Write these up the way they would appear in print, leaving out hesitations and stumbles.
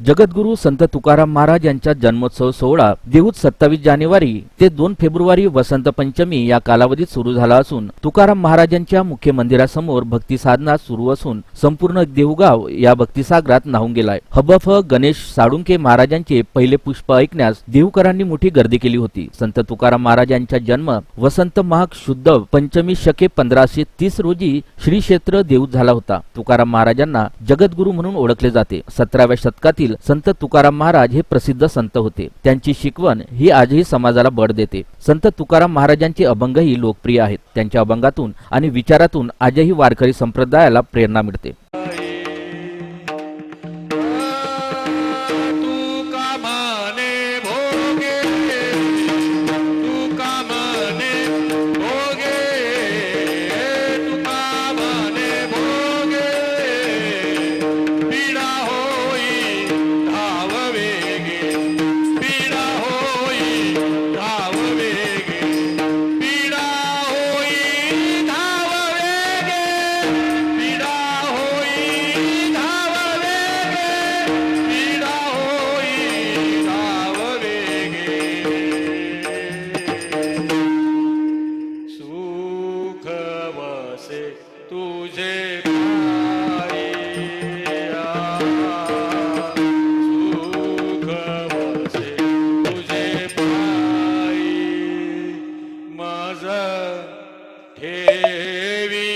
जगद्गुरू संत तुकाराम महाराज यांचा जन्मोत्सव सोहळा देहूत 27 जानेवारी ते 2 फेब्रुवारी वसंत पंचमी या कालावधीत सुरू झाला असून तुकाराम महाराजांच्या मुख्य मंदिरासमोर भक्ती साधना सुरू असून संपूर्ण देहूगाव या भक्तिसागरात न्हाऊन गेलाय। हबफ गणेश साळुंखे महाराजांचे पहिले पुष्प ऐकण्यास देहूकरांनी मोठी गर्दी केली होती। संत तुकाराम महाराज यांचा जन्म वसंत माघ शुद्ध पंचमी शके 1530 रोजी श्री क्षेत्र देहूत झाला होता। तुकाराम महाराजांना जगद्गुरू म्हणून ओळखले जाते। 17व्या शतकातील संत तुकाराम महाराज हे प्रसिद्ध संत होते। त्यांची शिकवण ही आजही समाजाला बळ देते। संत तुकाराम महाराजांचे अभंगही लोकप्रिय आहेत। त्यांच्या अभंगातून आणि विचारातून आजही वारकरी संप्रदायाला प्रेरणा मिळते। तुझे पाया सुख वसे तुझे पायी मज ठेवी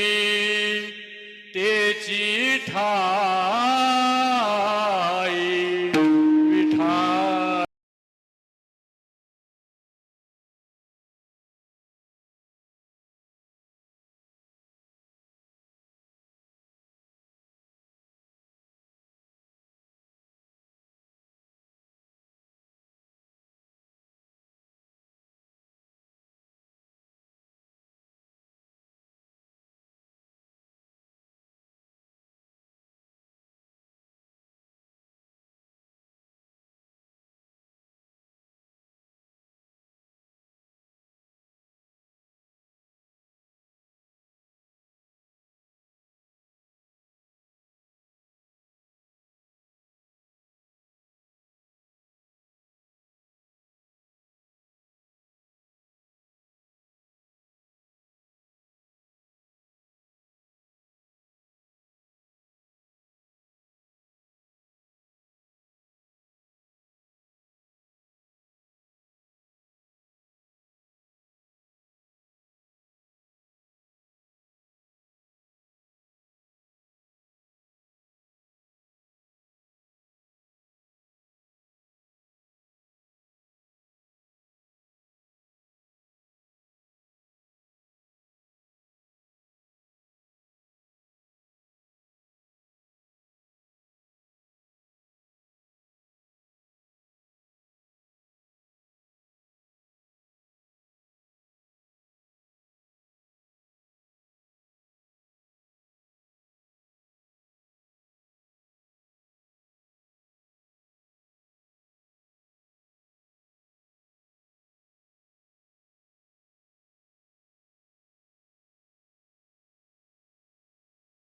तेची ठा